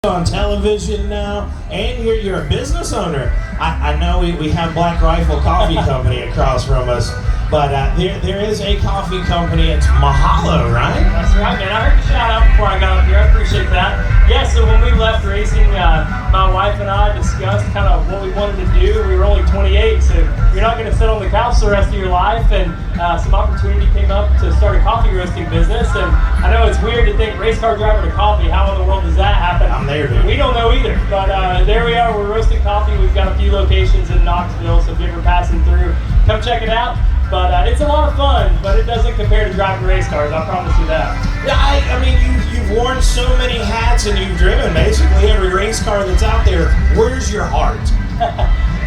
on television now, and you're a business owner. I know we have Black Rifle Coffee Company across from us, but there is a coffee company. It's Mahalo, right? That's right, man. I heard the shout out before I got up here. I appreciate that. Yeah, so when we left racing, my wife and I discussed kind of what we wanted to do. We were only 28, so you're not going to sit on the couch the rest of your life, and some opportunity came up to start a coffee roasting business. And I know it's weird to think race car driver to coffee. How in the world does that happen? I'm there, dude. We don't know either, but there we are. We're roasting coffee. We've got a few locations in Knoxville, so if you're ever passing through, come check it out. But it's a lot of fun, but it doesn't compare to driving race cars, I promise you that. Yeah, I mean, you've worn so many hats and you've driven basically every race car that's out there. Where's your heart?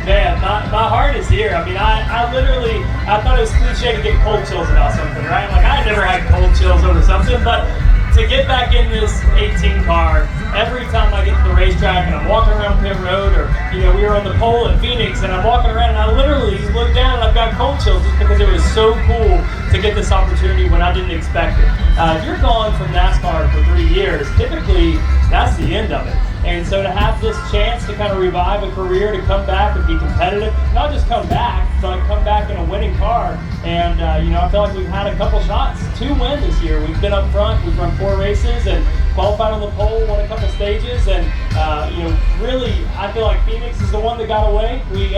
Man, my heart is here. I mean, I literally, I thought it was cliche to get cold chills about something, right? Like, I never had cold chills over something, but to get back in this 18 car, every time I get to the racetrack and I'm walking around pit road, or, you know, we were on the pole in Phoenix and I'm walking around and I literally look down and I've got cold chills just because it was so cool to get this opportunity when I didn't expect it. If you're gone from NASCAR for 3 years, typically that's the end of it. And so to have this chance to kind of revive a career, to come back and be competitive, not just come back, but come back in a winning car. And, you know, I feel like we've had a couple shots to win this year. We've been up front, we've run 4 races and qualified on the pole, won a couple stages. And, you know, really, I feel like Phoenix is the one that got away. We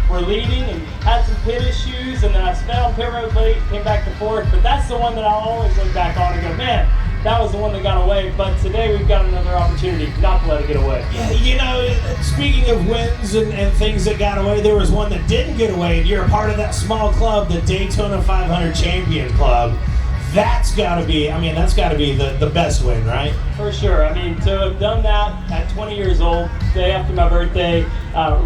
were leading and had some pit issues, and then I sped on pit road late, came back to 4th. But that's the one that I'll always look back on and go, man, that was the one that got away, but today we've got another opportunity not to let it get away. Yeah, you know, speaking of wins and things that got away, there was one that didn't get away, and you're a part of that small club, the Daytona 500 Champion Club. That's got to be, I mean, that's got to be the best win, right? For sure. I mean, to have done that at 20 years old, day after my birthday,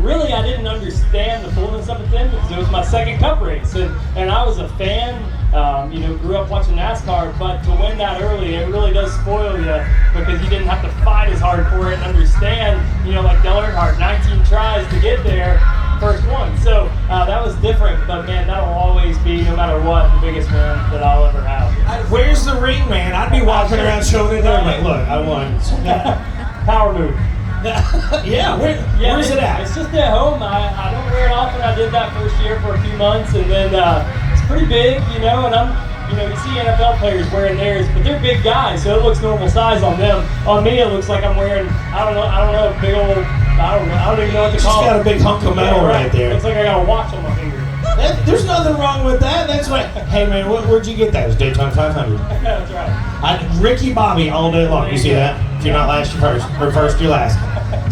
really I didn't understand the fullness of it then because it was my second Cup race, and I was a fan. You know, grew up watching NASCAR, but to win that early, it really does spoil you because you didn't have to fight as hard for it and understand, you know, like Dale Earnhardt, 19 tries to get there, first one. So that was different, but man, that'll always be, no matter what, the biggest win that I'll ever have. Where's the ring, man? I'd be walking around showing it there, like, look, I won. Power move. Yeah, where's it at? It's just at home. I don't wear it often. I did that first year for a few months, and then it's pretty big, you know, and you know, you see NFL players wearing theirs, but they're big guys, so it looks normal size on them. On me, it looks like I'm wearing, I don't know, big old, I don't even know what to call it. Just got a big hunk of metal right there. Looks like I got a watch on my finger. There's nothing wrong with that. That's what. Hey man, where'd you get that? It was Daytona 500. That's right. Ricky Bobby all day long. You see that? If you're not last, you're first. Or first, you're last.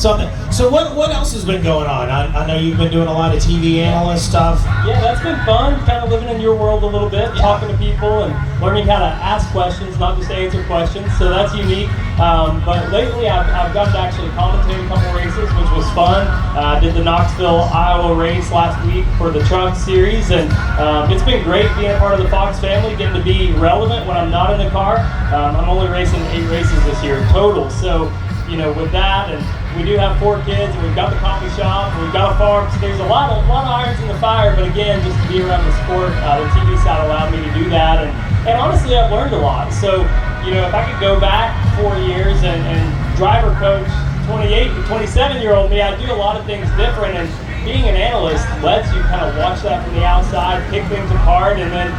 So what else has been going on? I know you've been doing a lot of TV analyst stuff. Yeah, that's been fun. Kind of living in your world a little bit, talking to people and learning how to ask questions, not just answer questions. So that's unique. But lately, I've gotten to actually commentate a couple races, which was fun. I did the Knoxville, Iowa race last week for the Truck Series, and it's been great being a part of the Fox family, getting to be relevant when I'm not in the car. I'm only racing 8 races this year total. So, you know, with that, and we do have 4 kids, and we've got the coffee shop, and we've got a farm, so there's a lot of irons in the fire. But again, just to be around the sport, the TV side allowed me to do that, and honestly, I've learned a lot. So, you know, if I could go back 4 years and driver coach 28 to 27-year-old me, I'd do a lot of things different. And being an analyst lets you kind of watch that from the outside, pick things apart, and then,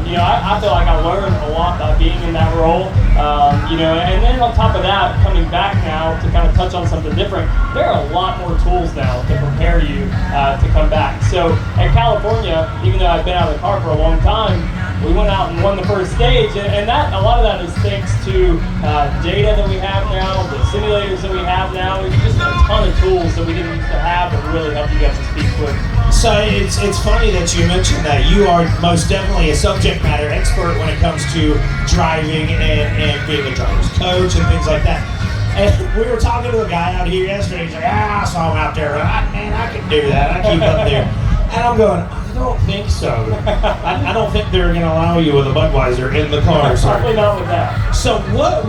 you know, I feel like I learned a lot by being in that role. You know, and then on top of that, coming back now to kind of touch on something different, there are a lot more tools now to prepare you to come back. So at California, even though I've been out of the car for a long time, we went out and won the first stage, and that, a lot of that is thanks to data that we have now, the simulators that we have now. There's just a ton of tools that we didn't used to have that really help you guys to speak quick. So it's funny that you mentioned that. You are most definitely a subject matter expert when it comes to driving and being a driver's coach and things like that. And we were talking to a guy out here yesterday. He's like, I saw him out there. Man, I can do that. I keep up there. And I'm going, I don't think so. I don't think they're going to allow you with a Budweiser in the car. Certainly not with that. So what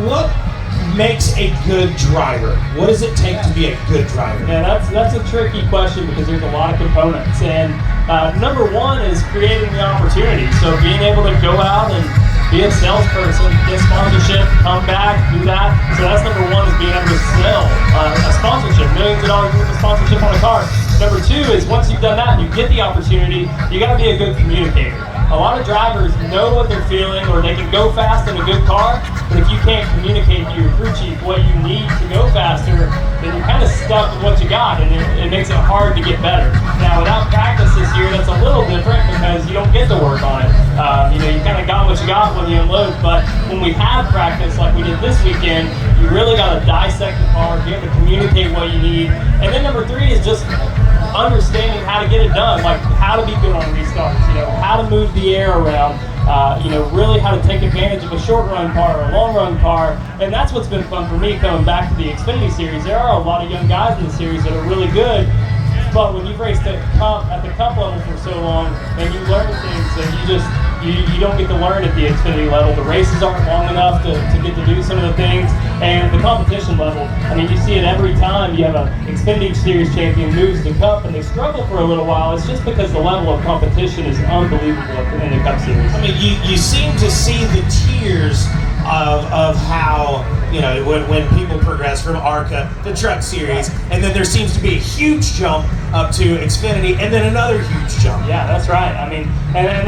makes a good driver? What does it take to be a good driver? Yeah, that's a tricky question because there's a lot of components. And number one is creating the opportunity. So being able to go out and be a salesperson, get sponsorship, come back, do that. So that's number one, is being able to sell a sponsorship, millions of dollars worth of sponsorship on a car. Number two is once you've done that and you get the opportunity, you got to be a good communicator. A lot of drivers know what they're feeling, or they can go fast in a good car, but if you can't communicate to your crew chief what you need to go faster, then you're kind of stuck with what you got, and it makes it hard to get better. Now, without practice this year, that's a little different because you don't get to work on it. You kind of got what you got when you unload, but when we have practice like we did this weekend, you really got to dissect the car, be able to communicate what you need. And then number three is just understanding how to get it done, like how to be good on restarts, how to move the air around, really how to take advantage of a short run car or a long run car. And that's what's been fun for me coming back to the Xfinity Series. There are a lot of young guys in the series that are really good, but when you've raced at the cup level for so long and you learn things that you don't get to learn at the Xfinity level. The races aren't long enough to get to do some of the things, and the competition level. I mean, you see it every time you have an Xfinity Series champion moves the Cup and they struggle for a little while. It's just because the level of competition is unbelievable in the Cup Series. I mean, you seem to see the tiers of how, when people progress from ARCA to Truck Series, and then there seems to be a huge jump up to Xfinity, and then another huge jump. Yeah, that's right. I mean, and